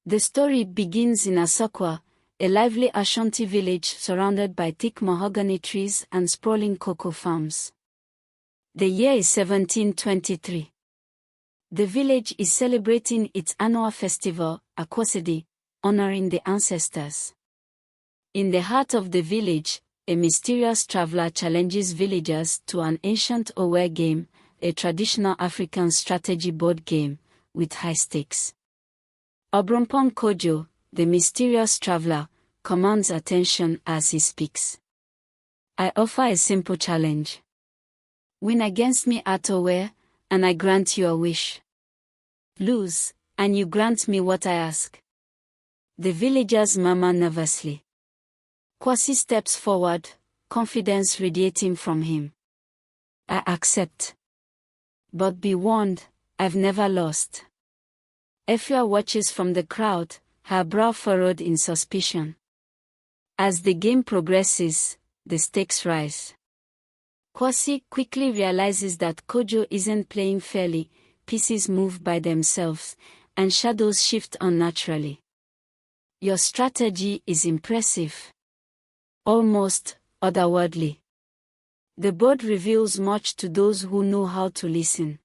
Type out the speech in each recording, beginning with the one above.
The story begins in Asokwa, a lively Ashanti village surrounded by thick mahogany trees and sprawling cocoa farms. The year is 1723. The village is celebrating its annual festival, Akwosidi, honoring the ancestors. In the heart of the village, a mysterious traveler challenges villagers to an ancient Owe game, a traditional African strategy board game, with high stakes. Obrompong Kojo, the mysterious traveler, commands attention as he speaks. I offer a simple challenge. Win against me at Owe, and I grant you a wish. Lose, and you grant me what I ask. The villagers murmur nervously. Kwasi steps forward, confidence radiating from him. I accept. But be warned, I've never lost. Efua watches from the crowd, her brow furrowed in suspicion. As the game progresses, the stakes rise. Kwasi quickly realizes that Kojo isn't playing fairly, pieces move by themselves, and shadows shift unnaturally. Your strategy is impressive. Almost otherworldly. The board reveals much to those who know how to listen.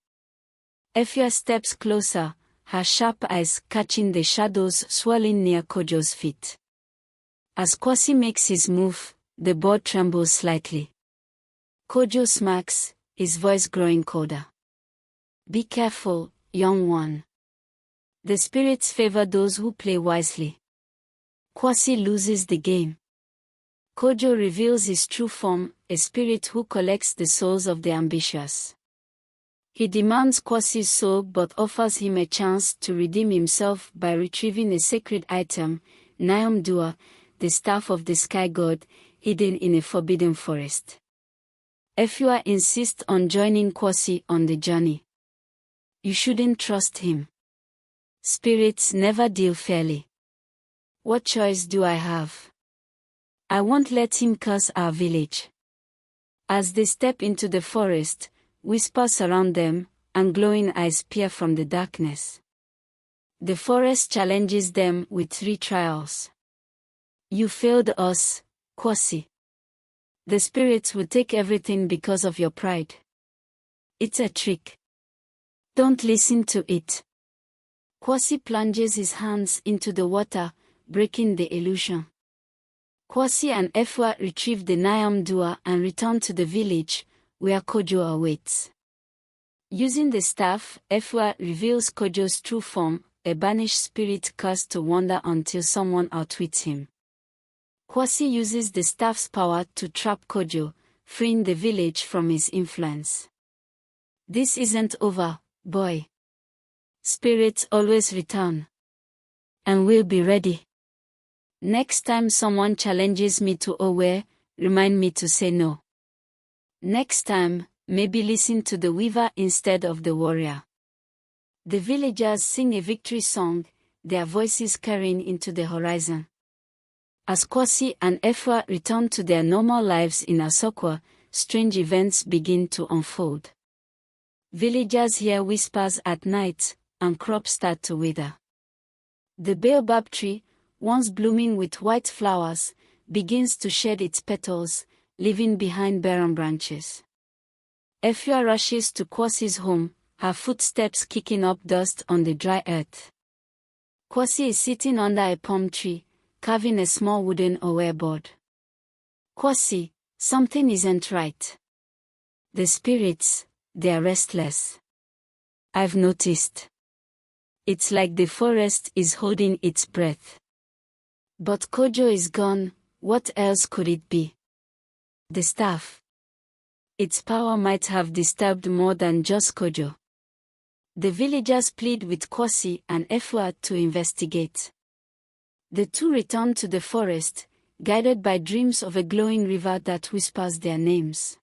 Efua steps closer, her sharp eyes catching the shadows swirling near Kojo's feet. As Kwasi makes his move, the board trembles slightly. Kojo smirks, his voice growing colder. Be careful, young one. The spirits favor those who play wisely. Kwasi loses the game. Kojo reveals his true form, a spirit who collects the souls of the ambitious. He demands Kwasi's soul but offers him a chance to redeem himself by retrieving a sacred item, Nyam Dua, the staff of the sky god, hidden in a forbidden forest. Efua insists on joining Kwasi on the journey. You shouldn't trust him. Spirits never deal fairly. What choice do I have? I won't let him curse our village. As they step into the forest, whispers surround them, and glowing eyes peer from the darkness. The forest challenges them with 3 trials. You failed us, Kwasi. The spirits will take everything because of your pride. It's a trick. Don't listen to it. Kwasi plunges his hands into the water, breaking the illusion. Kwasi and Efua retrieve the Nyam Dua and return to the village, where Kojo awaits. Using the staff, Efua reveals Kojo's true form, a banished spirit cursed to wander until someone outwits him. Kwasi uses the staff's power to trap Kojo, freeing the village from his influence. This isn't over, boy. Spirits always return. And we'll be ready. Next time someone challenges me to Owe, remind me to say no. Next time, maybe listen to the weaver instead of the warrior. The villagers sing a victory song, their voices carrying into the horizon. As Kwasi and Efua return to their normal lives in Asokwa, strange events begin to unfold. Villagers hear whispers at night, and crops start to wither. The baobab tree, once blooming with white flowers, begins to shed its petals, leaving behind barren branches. Efua rushes to Kwasi's home, her footsteps kicking up dust on the dry earth. Kwasi is sitting under a palm tree, carving a small wooden Owe board. Kwasi, something isn't right. The spirits, they're restless. I've noticed. It's like the forest is holding its breath. But Kojo is gone, what else could it be? The staff. Its power might have disturbed more than just Kojo. The villagers plead with Kwasi and Efua to investigate. The two return to the forest, guided by dreams of a glowing river that whispers their names.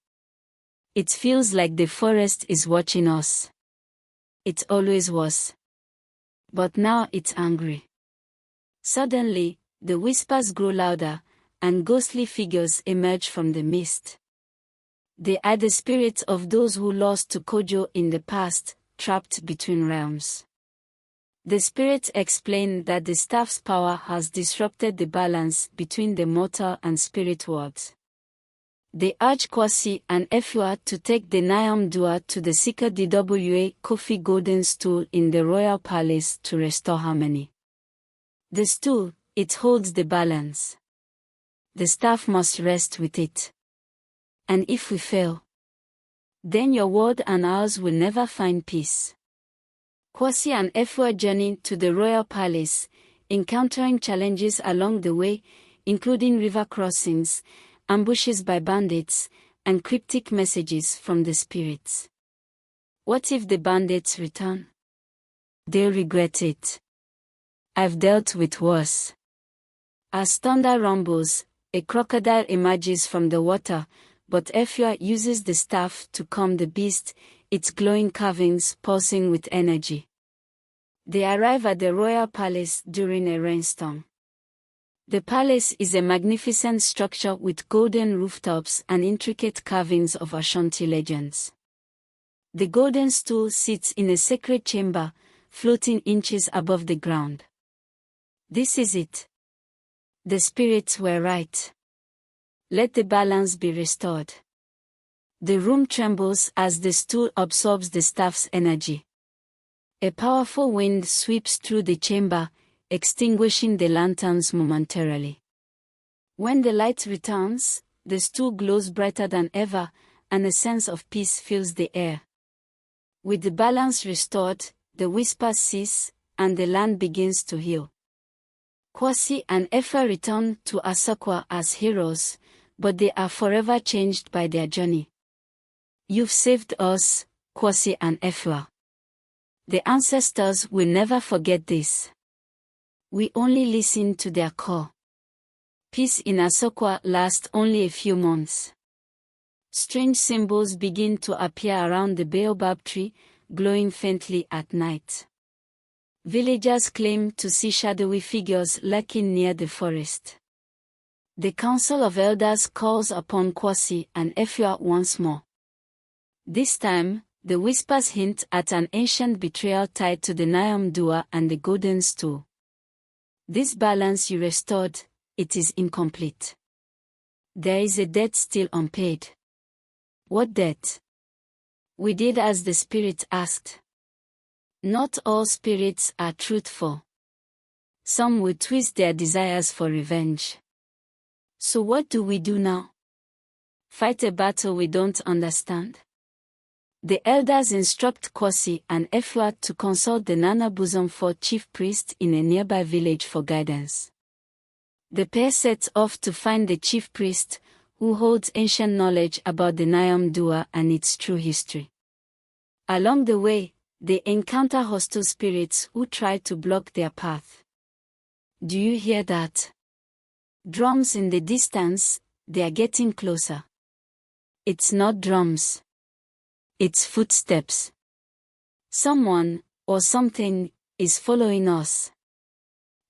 It feels like the forest is watching us. It always was. But now it's angry. Suddenly, the whispers grow louder, and ghostly figures emerge from the mist. They are the spirits of those who lost to Kojo in the past, trapped between realms. The spirits explain that the staff's power has disrupted the balance between the mortal and spirit worlds. They urge Kwasi and Efua to take the Nyam Dua to the Sika Dwa Kofi golden stool in the royal palace to restore harmony. The stool, it holds the balance. The staff must rest with it. And if we fail, then your world and ours will never find peace. Kwasi and Efua journeyed to the royal palace, encountering challenges along the way, including river crossings, ambushes by bandits, and cryptic messages from the spirits. What if the bandits return? They'll regret it. I've dealt with worse. As thunder rumbles, a crocodile emerges from the water, but Efua uses the staff to calm the beast, its glowing carvings pulsing with energy. They arrive at the royal palace during a rainstorm. The palace is a magnificent structure with golden rooftops and intricate carvings of Ashanti legends. The golden stool sits in a sacred chamber, floating inches above the ground. This is it. The spirits were right. Let the balance be restored. The room trembles as the stool absorbs the staff's energy. A powerful wind sweeps through the chamber, extinguishing the lanterns momentarily. When the light returns, the stool glows brighter than ever, and a sense of peace fills the air. With the balance restored, the whispers cease, and the land begins to heal. Kwasi and Efua return to Asokwa as heroes, but they are forever changed by their journey. You've saved us, Kwasi and Efua. The ancestors will never forget this. We only listened to their call. Peace in Asokwa lasts only a few months. Strange symbols begin to appear around the baobab tree, glowing faintly at night. Villagers claim to see shadowy figures lurking near the forest. The Council of Elders calls upon Kwasi and Efua once more. This time, the whispers hint at an ancient betrayal tied to the Nyam Dua and the golden stool. This balance you restored, it is incomplete. There is a debt still unpaid. What debt? We did as the spirit asked. Not all spirits are truthful. Some will twist their desires for revenge. So what do we do now? Fight a battle we don't understand? The elders instruct Kwasi and Efua to consult the Nana Bosom Fort chief priest in a nearby village for guidance. The pair sets off to find the chief priest, who holds ancient knowledge about the Nyam Dua and its true history. Along the way, they encounter hostile spirits who try to block their path. Do you hear that? Drums in the distance, they are getting closer. It's not drums. It's footsteps. Someone, or something, is following us.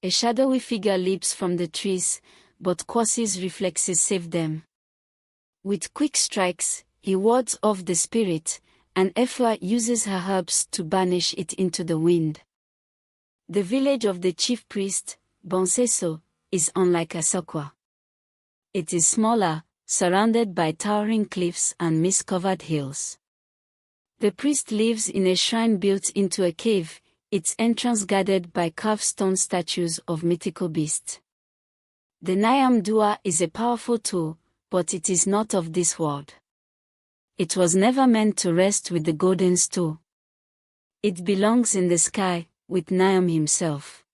A shadowy figure leaps from the trees, but Kwasi's reflexes save them. With quick strikes, he wards off the spirit, and Efua uses her herbs to banish it into the wind. The village of the chief priest, Bonseso, is unlike Asokwa. It is smaller, surrounded by towering cliffs and mist-covered hills. The priest lives in a shrine built into a cave, its entrance guarded by carved stone statues of mythical beasts. The Nyam Dua is a powerful tool, but it is not of this world. It was never meant to rest with the golden stool. It belongs in the sky, with Nyam himself.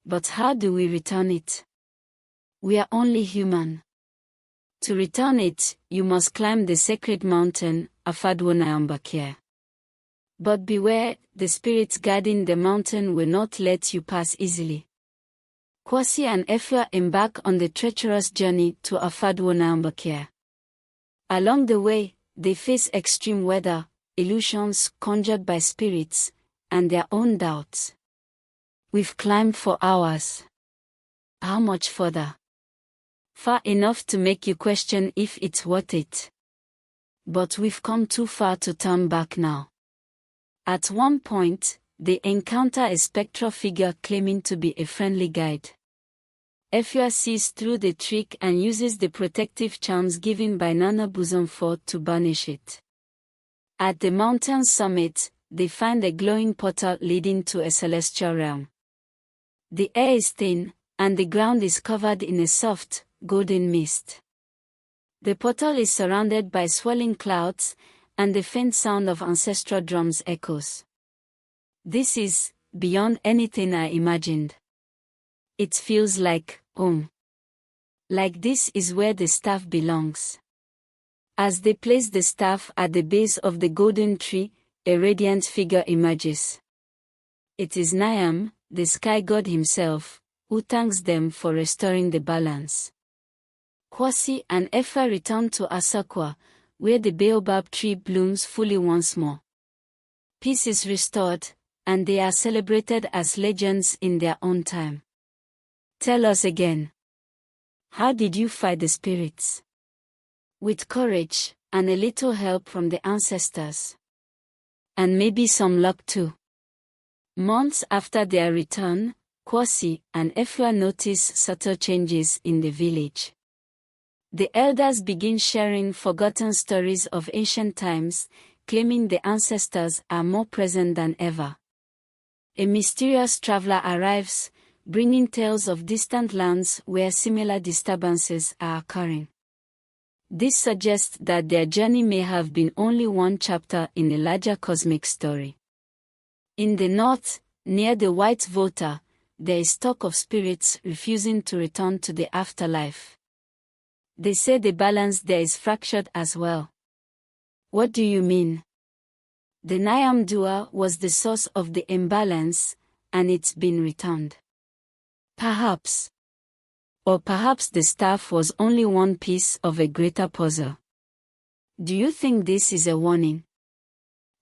But how do we return it? We are only human. To return it, you must climb the sacred mountain, Afadwo-Nyambakir. But beware, the spirits guarding the mountain will not let you pass easily. Kwasi and Efua embark on the treacherous journey to Afadwo-Nyambakir. Along the way, they face extreme weather, illusions conjured by spirits, and their own doubts. We've climbed for hours. How much further? Far enough to make you question if it's worth it. But we've come too far to turn back now. At one point, they encounter a spectral figure claiming to be a friendly guide. Efua sees through the trick and uses the protective charms given by Nana Buzonfo to banish it. At the mountain's summit, they find a glowing portal leading to a celestial realm. The air is thin, and the ground is covered in a soft, golden mist. The portal is surrounded by swirling clouds, and the faint sound of ancestral drums echoes. This is beyond anything I imagined. It feels like home. Like this is where the staff belongs. As they place the staff at the base of the golden tree, a radiant figure emerges. It is Niam, the sky god himself, who thanks them for restoring the balance. Kwasi and Efua return to Asakwa, where the baobab tree blooms fully once more. Peace is restored, and they are celebrated as legends in their own time. Tell us again. How did you fight the spirits? With courage, and a little help from the ancestors. And maybe some luck too. Months after their return, Kwasi and Efua notice subtle changes in the village. The elders begin sharing forgotten stories of ancient times, claiming the ancestors are more present than ever. A mysterious traveler arrives, bringing tales of distant lands where similar disturbances are occurring. This suggests that their journey may have been only one chapter in a larger cosmic story. In the north, near the White Volta, there is talk of spirits refusing to return to the afterlife. They say the balance there is fractured as well. What do you mean? The Niam Dua was the source of the imbalance, and it's been returned. Perhaps. Or perhaps the staff was only one piece of a greater puzzle. Do you think this is a warning?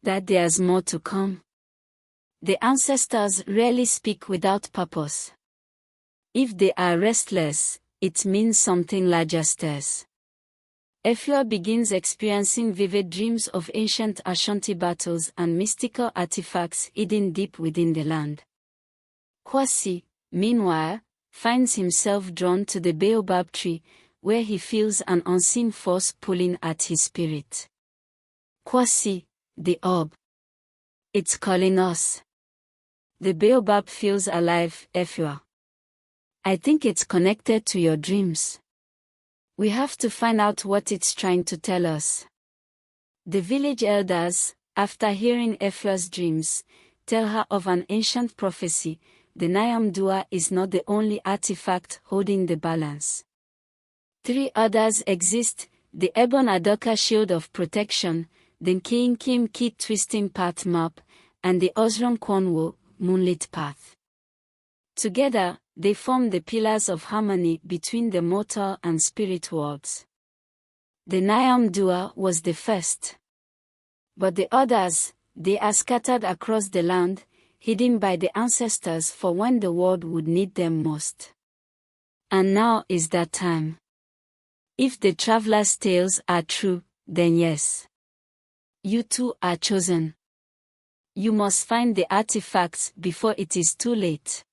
That there's more to come? The ancestors rarely speak without purpose. If they are restless, it means something larger stirs. Efua begins experiencing vivid dreams of ancient Ashanti battles and mystical artifacts hidden deep within the land. Kwasi, meanwhile, finds himself drawn to the baobab tree, where he feels an unseen force pulling at his spirit. Kwasi, the orb. It's calling us. The baobab feels alive, Efua. I think it's connected to your dreams. We have to find out what it's trying to tell us. The village elders, after hearing Efua's dreams, tell her of an ancient prophecy. The Niam Dua is not the only artifact holding the balance. 3 others exist: the Ebon Adoka Shield of Protection, the Nkinkim Key Twisting Path Map, and the Osron Kwanwo Moonlit Path. Together, they form the pillars of harmony between the mortal and spirit worlds. The Niam Dua was the first. But the others, they are scattered across the land, hidden by the ancestors for when the world would need them most. And now is that time. If the traveler's tales are true, then yes. You too are chosen. You must find the artifacts before it is too late.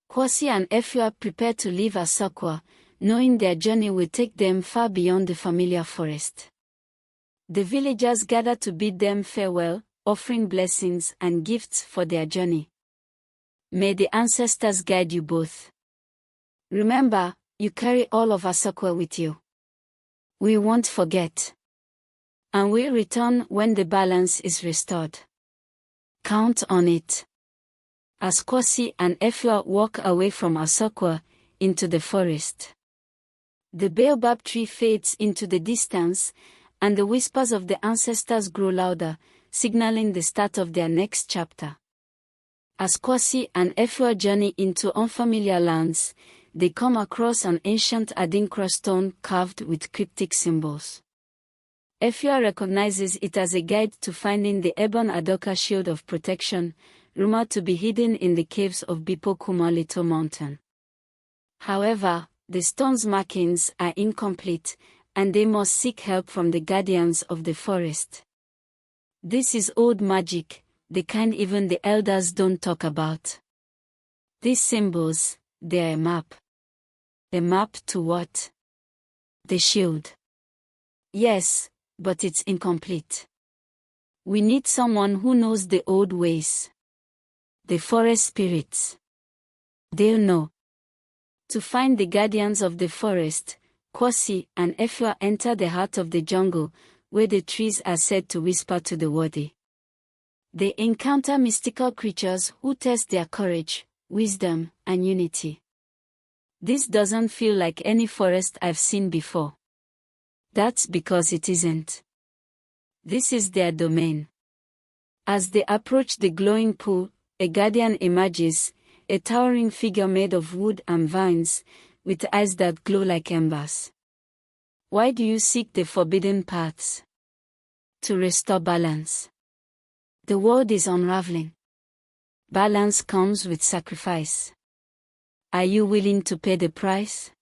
Kwasi and Efua prepare to leave Asakwa, knowing their journey will take them far beyond the familiar forest. The villagers gather to bid them farewell, offering blessings and gifts for their journey. May the ancestors guide you both. Remember, you carry all of Asakwa with you. We won't forget. And we'll return when the balance is restored. Count on it. As Kwasi and Efua walk away from Asakwa into the forest, the baobab tree fades into the distance, and the whispers of the ancestors grow louder, signaling the start of their next chapter. As Kwasi and Efua journey into unfamiliar lands, they come across an ancient Adinkra stone carved with cryptic symbols. Efua recognizes it as a guide to finding the Ebon Adoka Shield of Protection, rumored to be hidden in the caves of Bipokuma Little Mountain. However, the stone's markings are incomplete, and they must seek help from the guardians of the forest. This is old magic, the kind even the elders don't talk about. These symbols, they're a map. A map to what? The shield. Yes, but it's incomplete. We need someone who knows the old ways. The forest spirits. They'll know. To find the guardians of the forest, Kwasi and Efua enter the heart of the jungle, where the trees are said to whisper to the worthy. They encounter mystical creatures who test their courage, wisdom, and unity. This doesn't feel like any forest I've seen before. That's because it isn't. This is their domain. As they approach the glowing pool, a guardian emerges, a towering figure made of wood and vines, with eyes that glow like embers. Why do you seek the forbidden paths? To restore balance. The world is unraveling. Balance comes with sacrifice. Are you willing to pay the price?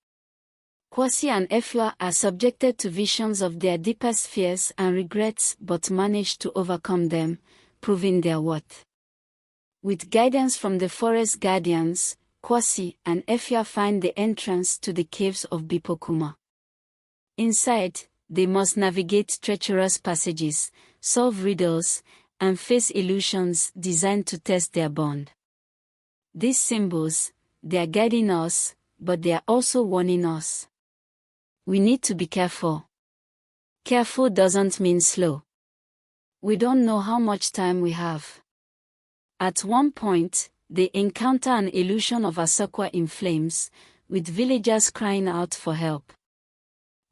Kwasi and Efua are subjected to visions of their deepest fears and regrets but manage to overcome them, proving their worth. With guidance from the forest guardians, Kwasi and Efua find the entrance to the caves of Bipokuma. Inside, they must navigate treacherous passages, solve riddles, and face illusions designed to test their bond. These symbols, they are guiding us, but they are also warning us. We need to be careful. Careful doesn't mean slow. We don't know how much time we have. At one point, they encounter an illusion of Asokwa in flames, with villagers crying out for help.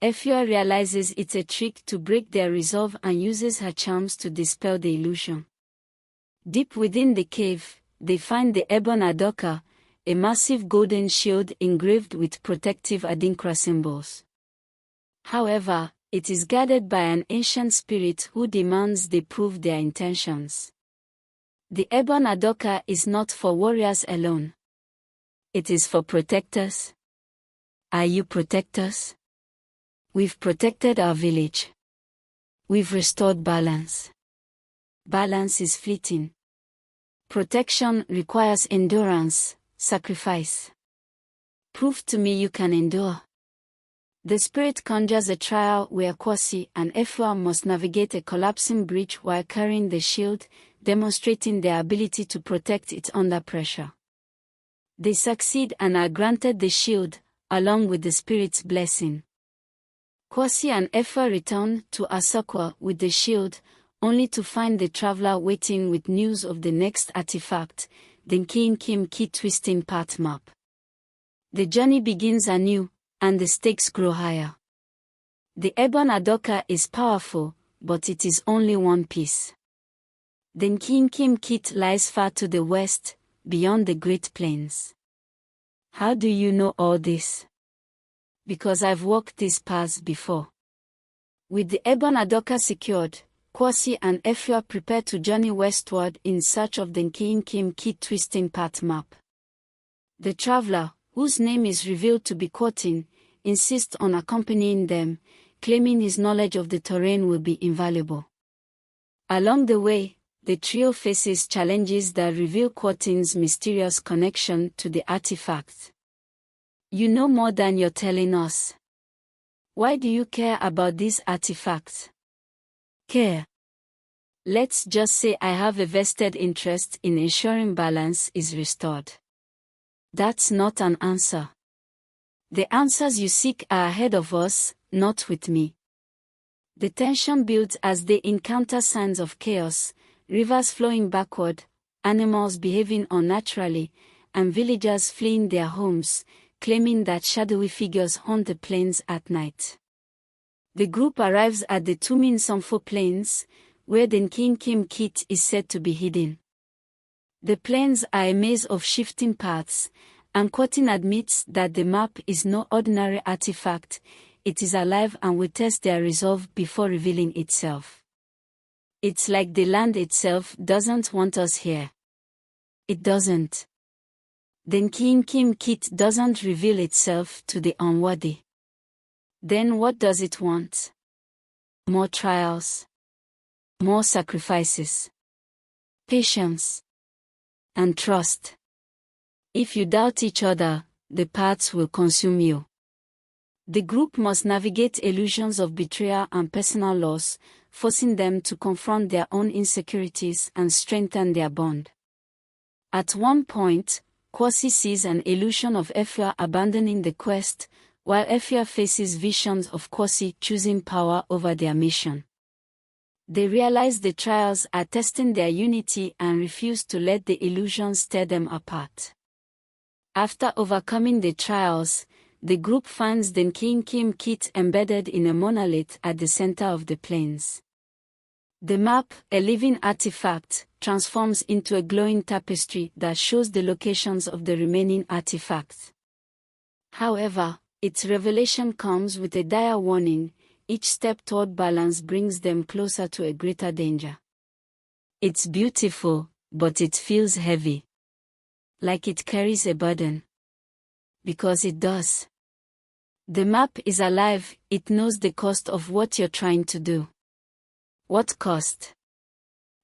Efua realizes it's a trick to break their resolve and uses her charms to dispel the illusion. Deep within the cave, they find the Ebon Adoka, a massive golden shield engraved with protective Adinkra symbols. However, it is guarded by an ancient spirit who demands they prove their intentions. The Ebon Adoka is not for warriors alone. It is for protectors. Are you protectors? We've protected our village. We've restored balance. Balance is fleeting. Protection requires endurance, sacrifice. Prove to me you can endure. The spirit conjures a trial where Kwasi and Efua must navigate a collapsing bridge while carrying the shield, demonstrating their ability to protect it under pressure. They succeed and are granted the shield, along with the spirit's blessing. Kwasi and Efua return to Asokwa with the shield, only to find the traveler waiting with news of the next artifact, the Nkinkim key twisting path map. The journey begins anew, and the stakes grow higher. The Ebon Adoka is powerful, but it is only one piece. The Nkinkim kit lies far to the west, beyond the Great Plains. How do you know all this? Because I've walked these paths before. With the Ebon Adoka secured, Kwasi and Efua prepare to journey westward in search of the Nkinkim kit twisting path map. The traveler, whose name is revealed to be Kotin, insists on accompanying them, claiming his knowledge of the terrain will be invaluable. Along the way, the trio faces challenges that reveal Kotin's mysterious connection to the artifact. You know more than you're telling us. Why do you care about these artifacts? Care. Let's just say I have a vested interest in ensuring balance is restored. That's not an answer. The answers you seek are ahead of us, not with me. The tension builds as they encounter signs of chaos, rivers flowing backward, animals behaving unnaturally, and villagers fleeing their homes, claiming that shadowy figures haunt the plains at night. The group arrives at the Tumin Somfo Plains, where the Nkinkim kit is said to be hidden. The plains are a maze of shifting paths, and Kotin admits that the map is no ordinary artifact, it is alive and will test their resolve before revealing itself. It's like the land itself doesn't want us here. It doesn't. The Nkinkim kit doesn't reveal itself to the unworthy. Then what does it want? More trials. More sacrifices. patience, and trust. If you doubt each other, the paths will consume you. The group must navigate illusions of betrayal and personal loss, forcing them to confront their own insecurities and strengthen their bond. At one point, Kwasi sees an illusion of Efua abandoning the quest, while Efua faces visions of Kwasi choosing power over their mission. They realize the trials are testing their unity and refuse to let the illusions tear them apart. After overcoming the trials, the group finds the King Kim kit embedded in a monolith at the center of the plains. The map, a living artifact, transforms into a glowing tapestry that shows the locations of the remaining artifacts. However, its revelation comes with a dire warning: each step toward balance brings them closer to a greater danger. It's beautiful, but it feels heavy. Like it carries a burden. Because it does. The map is alive, it knows the cost of what you're trying to do. What cost?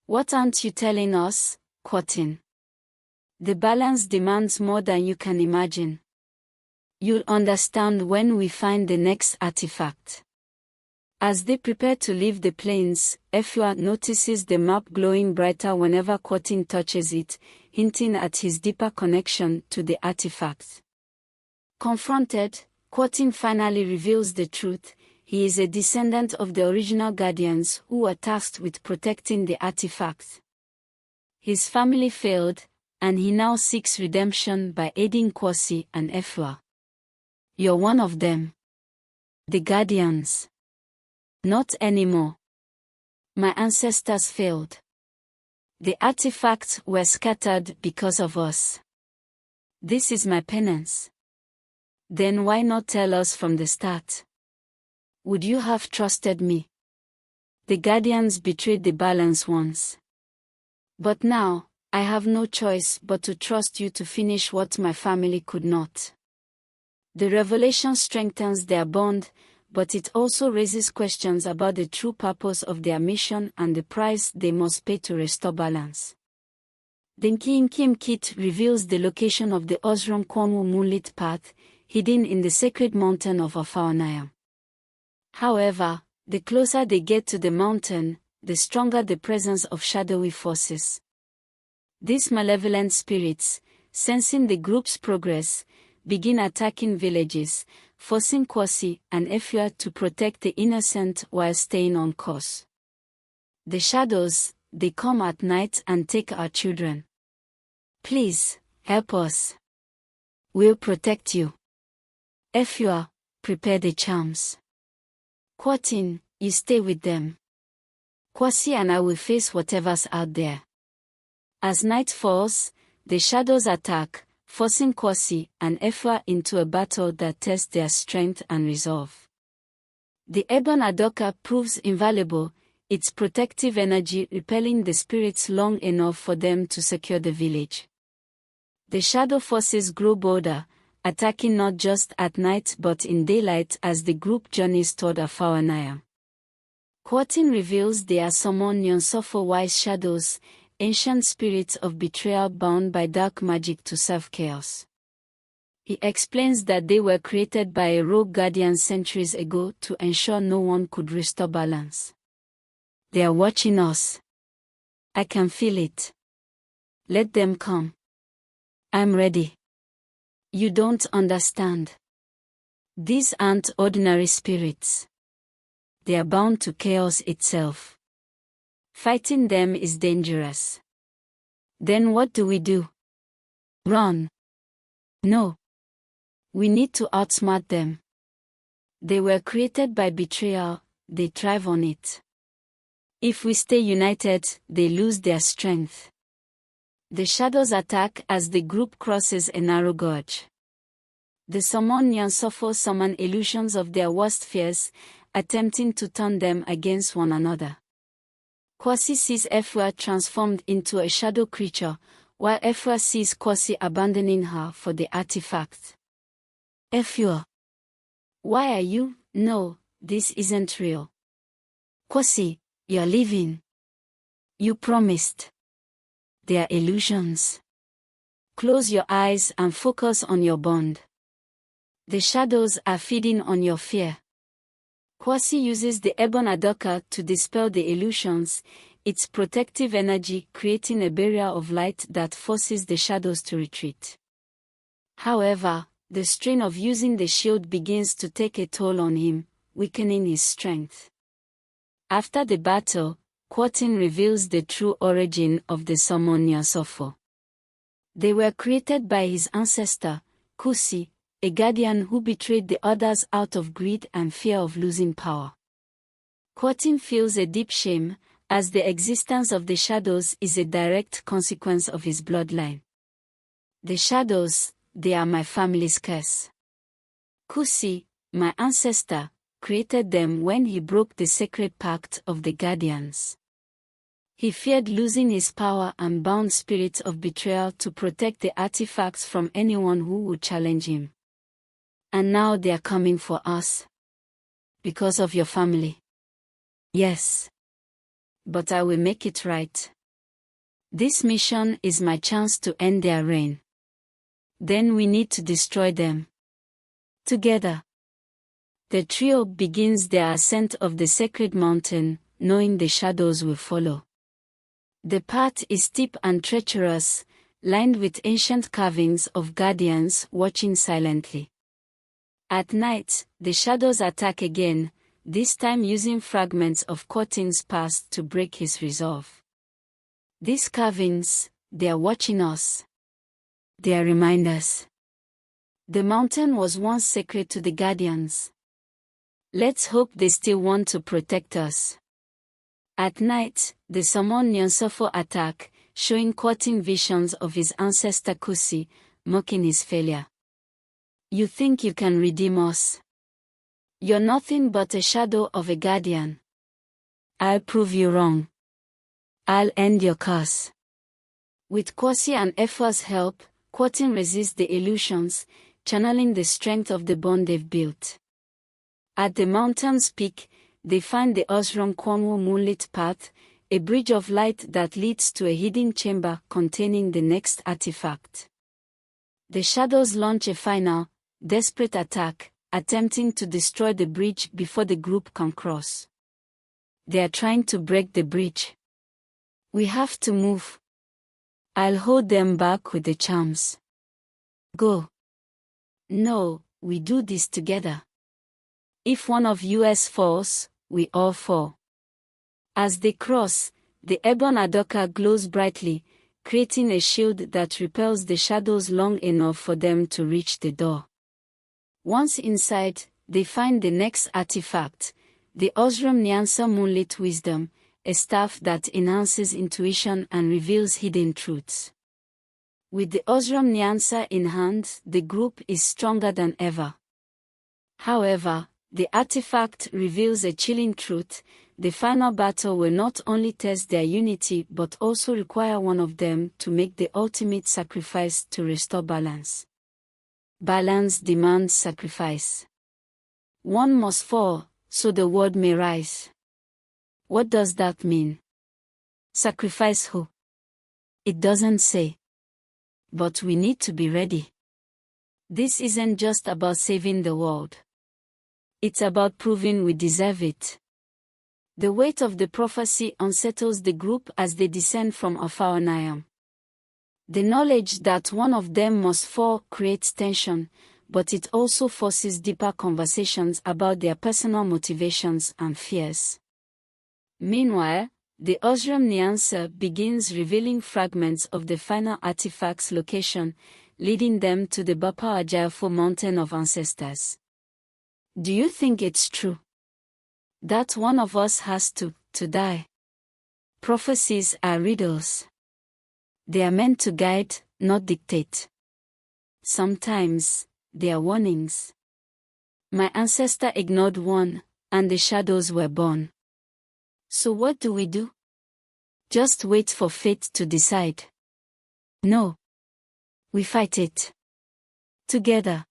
What aren't you telling us, Quotin? The balance demands more than you can imagine. You'll understand when we find the next artifact. As they prepare to leave the plains, Efua notices the map glowing brighter whenever Quotin touches it, hinting at his deeper connection to the artifact. Confronted, Quotin finally reveals the truth: he is a descendant of the original guardians who were tasked with protecting the artifact. His family failed, and he now seeks redemption by aiding Kwasi and Efua. You're one of them. The guardians. Not anymore. My ancestors failed. The artifacts were scattered because of us. This is my penance. Then why not tell us from the start? Would you have trusted me? The guardians betrayed the balance once. But now, I have no choice but to trust you to finish what my family could not. The revelation strengthens their bond, but it also raises questions about the true purpose of their mission and the price they must pay to restore balance. The King Kim kit reveals the location of the Osram Kwonwu moonlit path, hidden in the sacred mountain of Afaonayam. However, the closer they get to the mountain, the stronger the presence of shadowy forces. These malevolent spirits, sensing the group's progress, begin attacking villages, forcing Kwasi and Efua to protect the innocent while staying on course. The shadows, they come at night and take our children. Please, help us. We'll protect you. Efua, prepare the charms. Quotin, you stay with them. Kwasi and I will face whatever's out there. As night falls, the shadows attack, forcing Kwasi and Efua into a battle that tests their strength and resolve. The Ebon Adoka proves invaluable, its protective energy repelling the spirits long enough for them to secure the village. The shadow forces grow bolder, attacking not just at night but in daylight as the group journeys toward Afaonayam. Quotin reveals they are summoned Nyonsofo wise shadows, ancient spirits of betrayal bound by dark magic to serve chaos. He explains that they were created by a rogue guardian centuries ago to ensure no one could restore balance. They are watching us. I can feel it. Let them come. I'm ready. You don't understand. These aren't ordinary spirits. They are bound to chaos itself. Fighting them is dangerous. Then what do we do? Run. No. We need to outsmart them. They were created by betrayal, they thrive on it. If we stay united, they lose their strength. The shadows attack as the group crosses a narrow gorge. The Summon Nyansofo summon illusions of their worst fears, attempting to turn them against one another. Kwasi sees Efua transformed into a shadow creature, while Efua sees Kwasi abandoning her for the artifact. Efua. Why are you? No, this isn't real. Kwasi, you're leaving. You promised. They are illusions. Close your eyes and focus on your bond. The shadows are feeding on your fear. Kwasi uses the ebon adoka to dispel the illusions, its protective energy creating a barrier of light that forces the shadows to retreat. However, the strain of using the shield begins to take a toll on him, weakening his strength. After the battle, Quotin reveals the true origin of the summon Nyansofo. They were created by his ancestor, Kusi, a guardian who betrayed the others out of greed and fear of losing power. Quotin feels a deep shame, as the existence of the shadows is a direct consequence of his bloodline. The shadows, they are my family's curse. Kusi, my ancestor, created them when he broke the sacred pact of the guardians. He feared losing his power and bound spirits of betrayal to protect the artifacts from anyone who would challenge him. And now they are coming for us. Because of your family. Yes. But I will make it right. This mission is my chance to end their reign. Then we need to destroy them. Together. The trio begins their ascent of the sacred mountain, knowing the shadows will follow. The path is steep and treacherous, lined with ancient carvings of guardians watching silently. At night, the shadows attack again, this time using fragments of Quotin's past to break his resolve. These carvings, they are watching us. They are reminders. The mountain was once sacred to the guardians. Let's hope they still want to protect us. At night, the summon Nyansofo attack, showing Quotin visions of his ancestor Kusi, mocking his failure. You think you can redeem us? You're nothing but a shadow of a guardian. I'll prove you wrong. I'll end your curse. With Kwasi and Efa's help, Quotin resists the illusions, channeling the strength of the bond they've built. At the mountain's peak, they find the Osram Kwonwo moonlit path, a bridge of light that leads to a hidden chamber containing the next artifact. The shadows launch a final, desperate attack, attempting to destroy the bridge before the group can cross. They are trying to break the bridge. We have to move. I'll hold them back with the charms. Go. No, we do this together. If one of us falls, we all fall. As they cross, the ebon adoka glows brightly, creating a shield that repels the shadows long enough for them to reach the door. Once inside, they find the next artifact, the Osram Nyansa Moonlit Wisdom, a staff that enhances intuition and reveals hidden truths. With the Osram Nyansa in hand, the group is stronger than ever. However, the artifact reveals a chilling truth: the final battle will not only test their unity but also require one of them to make the ultimate sacrifice to restore balance. Balance demands sacrifice. One must fall, so the world may rise. What does that mean? Sacrifice who? It doesn't say. But we need to be ready. This isn't just about saving the world. It's about proving we deserve it. The weight of the prophecy unsettles the group as they descend from Afaonayam. The knowledge that one of them must fall creates tension, but it also forces deeper conversations about their personal motivations and fears. Meanwhile, the Osram Nyansa begins revealing fragments of the final artifact's location, leading them to the Bapa Ajayafo Mountain of Ancestors. Do you think it's true that one of us has to die? Prophecies are riddles. They are meant to guide, not dictate. Sometimes, they are warnings. My ancestor ignored one, and the shadows were born. So what do we do? Just wait for fate to decide? No. We fight it. Together.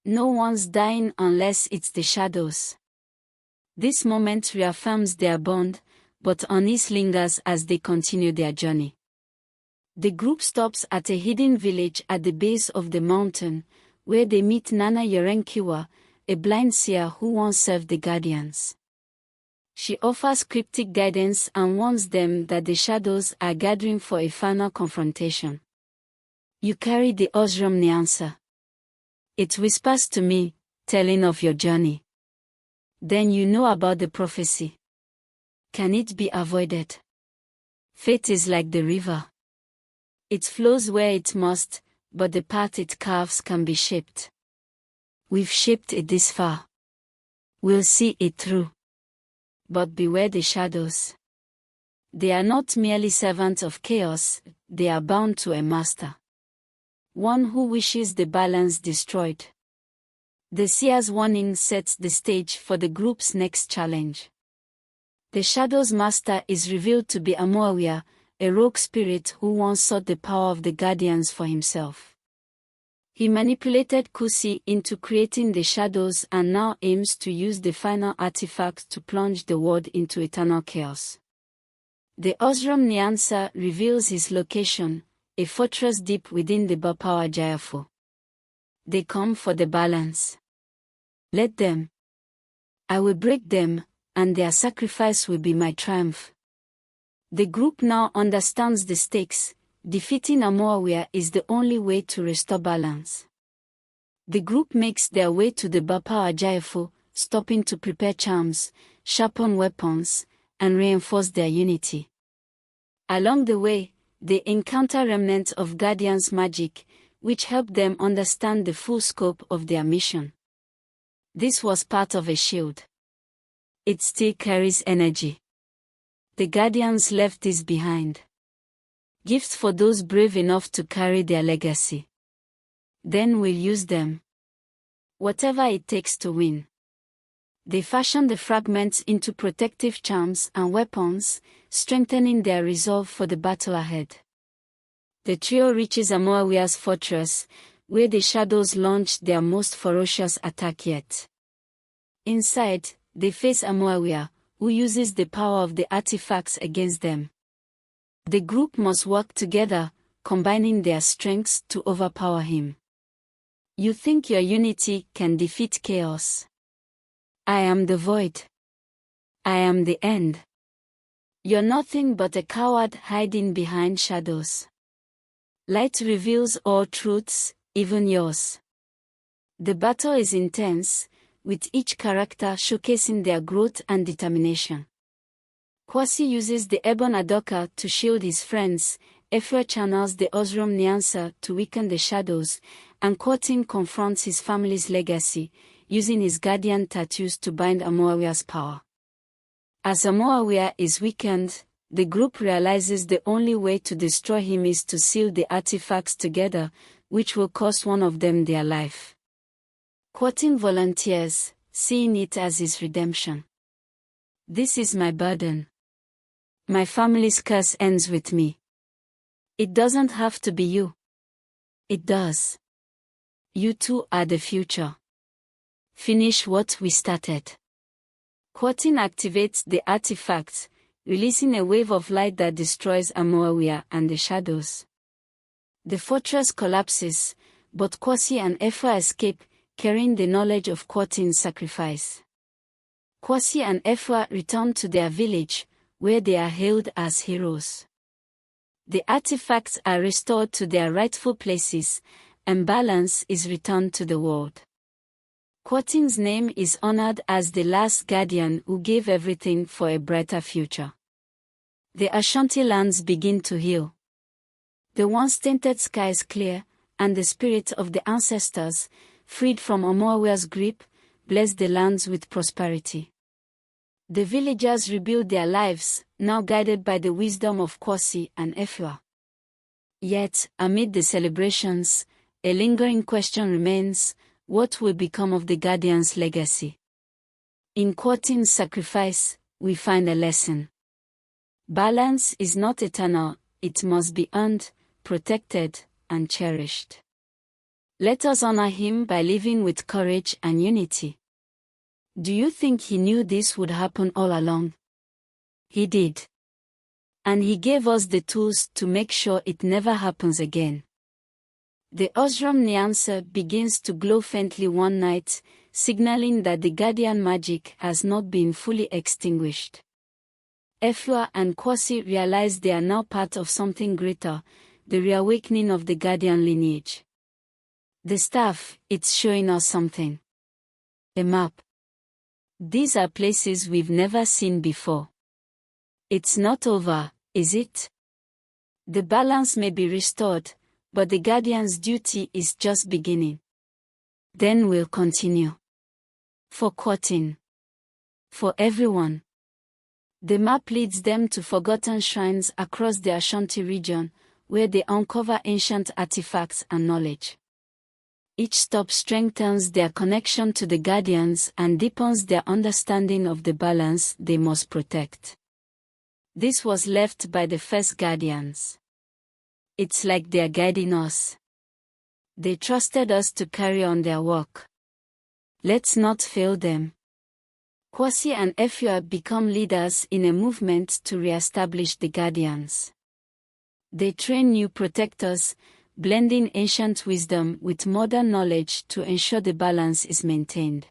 No one's dying unless it's the shadows. This moment reaffirms their bond, but unease lingers as they continue their journey. The group stops at a hidden village at the base of the mountain, where they meet Nana Yerenkiwa, a blind seer who once served the Guardians. She offers cryptic guidance and warns them that the shadows are gathering for a final confrontation. You carry the Osram Nyansa. It whispers to me, telling of your journey. Then you know about the prophecy. Can it be avoided? Fate is like the river. It flows where it must, but the path it carves can be shaped. We've shaped it this far. We'll see it through. But beware the shadows. They are not merely servants of chaos, they are bound to a master. One who wishes the balance destroyed. The seer's warning sets the stage for the group's next challenge. The Shadow's master is revealed to be Amoawia, a rogue spirit who once sought the power of the Guardians for himself. He manipulated Kusi into creating the Shadows and now aims to use the final artifact to plunge the world into eternal chaos. The Osram Nyansa reveals his location, a fortress deep within the Bapawa Jayafo. They come for the balance. Let them. I will break them, and their sacrifice will be my triumph. The group now understands the stakes. Defeating Amoawia is the only way to restore balance. The group makes their way to the Bapawa Jayafo, stopping to prepare charms, sharpen weapons, and reinforce their unity. Along the way, they encounter remnants of Guardians' magic, which help them understand the full scope of their mission. This was part of a shield. It still carries energy. The Guardians left this behind. Gifts for those brave enough to carry their legacy. Then we'll use them. Whatever it takes to win. They fashion the fragments into protective charms and weapons, strengthening their resolve for the battle ahead. The trio reaches Amoawia's fortress, where the Shadows launch their most ferocious attack yet. Inside, they face Amoawia, who uses the power of the artifacts against them. The group must work together, combining their strengths to overpower him. You think your unity can defeat chaos? I am the void. I am the end. You're nothing but a coward hiding behind shadows. Light reveals all truths, even yours. The battle is intense, with each character showcasing their growth and determination. Kwasi uses the Ebon Adoka to shield his friends, Efra channels the Osram Nyansa to weaken the shadows, and Kotin confronts his family's legacy, using his guardian tattoos to bind Amoawia's power. As Amoawia is weakened, the group realizes the only way to destroy him is to seal the artifacts together, which will cost one of them their life. Kotin volunteers, seeing it as his redemption. This is my burden. My family's curse ends with me. It doesn't have to be you. It does. You two are the future. Finish what we started. Kotin activates the artifacts, releasing a wave of light that destroys Amoawia and the shadows. The fortress collapses, but Kwasi and Efra escape, carrying the knowledge of Kotin's sacrifice. Kwasi and Efra return to their village, where they are hailed as heroes. The artifacts are restored to their rightful places, and balance is returned to the world. Kotin's name is honored as the last guardian who gave everything for a brighter future. The Ashanti lands begin to heal. The once tainted skies clear, and the spirits of the ancestors, freed from Amoawia's grip, bless the lands with prosperity. The villagers rebuild their lives, now guided by the wisdom of Kwasi and Efra. Yet, amid the celebrations, a lingering question remains: what will become of the Guardian's legacy? In Kotin's sacrifice, we find a lesson. Balance is not eternal, it must be earned, protected, and cherished. Let us honor him by living with courage and unity. Do you think he knew this would happen all along? He did. And he gave us the tools to make sure it never happens again. The Osram Nyansa begins to glow faintly one night, signaling that the Guardian magic has not been fully extinguished. Efua and Kwasi realize they are now part of something greater, the reawakening of the Guardian lineage. The staff, it's showing us something. A map. These are places we've never seen before. It's not over, is it? The balance may be restored, but the Guardian's duty is just beginning. Then we'll continue. For Quotin. For everyone. The map leads them to forgotten shrines across the Ashanti region, where they uncover ancient artifacts and knowledge. Each stop strengthens their connection to the Guardians and deepens their understanding of the balance they must protect. This was left by the first Guardians. It's like they're guiding us. They trusted us to carry on their work. Let's not fail them. Kwasi and Efua become leaders in a movement to re-establish the Guardians. They train new protectors, blending ancient wisdom with modern knowledge to ensure the balance is maintained.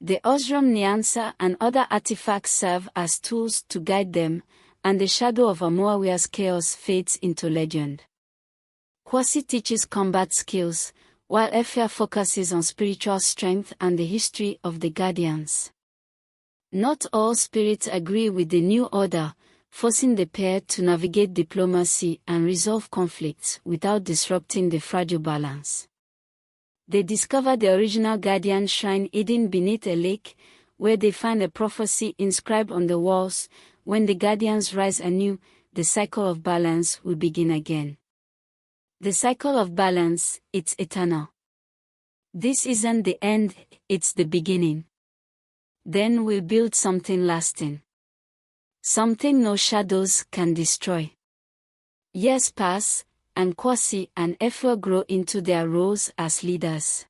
The Osram Nyansa and other artifacts serve as tools to guide them, and the shadow of Amuawia's chaos fades into legend. Kwasi teaches combat skills, while Efua focuses on spiritual strength and the history of the Guardians. Not all spirits agree with the new order, forcing the pair to navigate diplomacy and resolve conflicts without disrupting the fragile balance. They discover the original Guardian shrine hidden beneath a lake, where they find a prophecy inscribed on the walls: when the Guardians rise anew, the cycle of balance will begin again. The cycle of balance, it's eternal. This isn't the end, it's the beginning. Then we'll build something lasting. Something no shadows can destroy. Years pass, and Kwasi and Efua grow into their roles as leaders.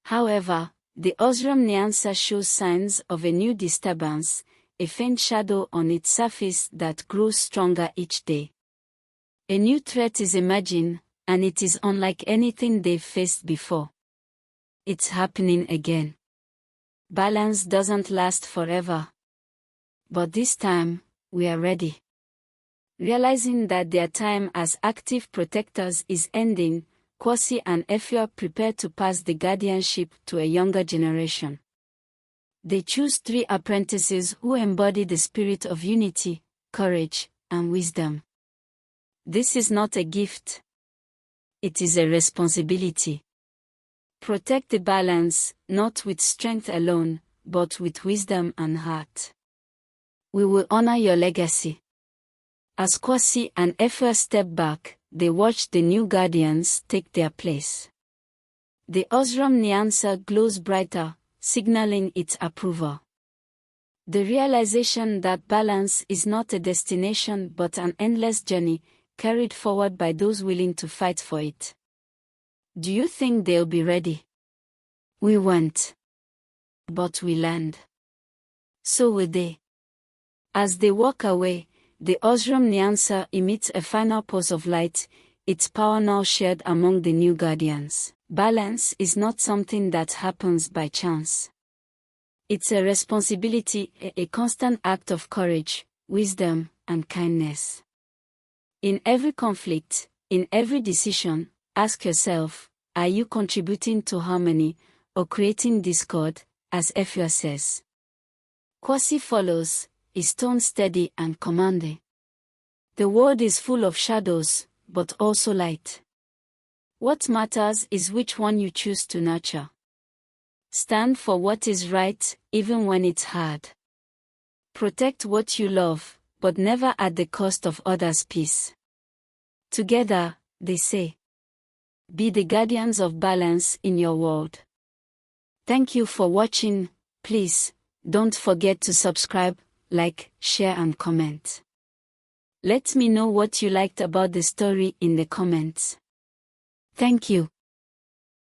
However, the Osram Nyansa shows signs of a new disturbance, a faint shadow on its surface that grows stronger each day. A new threat is emerging, and it is unlike anything they've faced before. It's happening again. Balance doesn't last forever. But this time, we are ready. Realizing that their time as active protectors is ending, Kwasi and Efua prepare to pass the guardianship to a younger generation. They choose 3 apprentices who embody the spirit of unity, courage, and wisdom. This is not a gift. It is a responsibility. Protect the balance, not with strength alone, but with wisdom and heart. We will honor your legacy. As Kwasi and Efua step back, they watch the new guardians take their place. The Osram Nyansa glows brighter, signaling its approval. The realization that balance is not a destination but an endless journey, carried forward by those willing to fight for it. Do you think they'll be ready? We won't. But we learned. So will they. As they walk away, the Osram Nyansa emits a final pulse of light, its power now shared among the new guardians. Balance is not something that happens by chance. It's a responsibility, a constant act of courage, wisdom, and kindness. In every conflict, in every decision, ask yourself, are you contributing to harmony, or creating discord, as Efua says? Kwasi follows, his tone steady and commanding. The world is full of shadows, but also light. What matters is which one you choose to nurture. Stand for what is right, even when it's hard. Protect what you love, but never at the cost of others' peace. Together, they say, be the guardians of balance in your world. Thank you for watching. Please, don't forget to subscribe, like, share and comment. Let me know what you liked about the story in the comments. Thank you.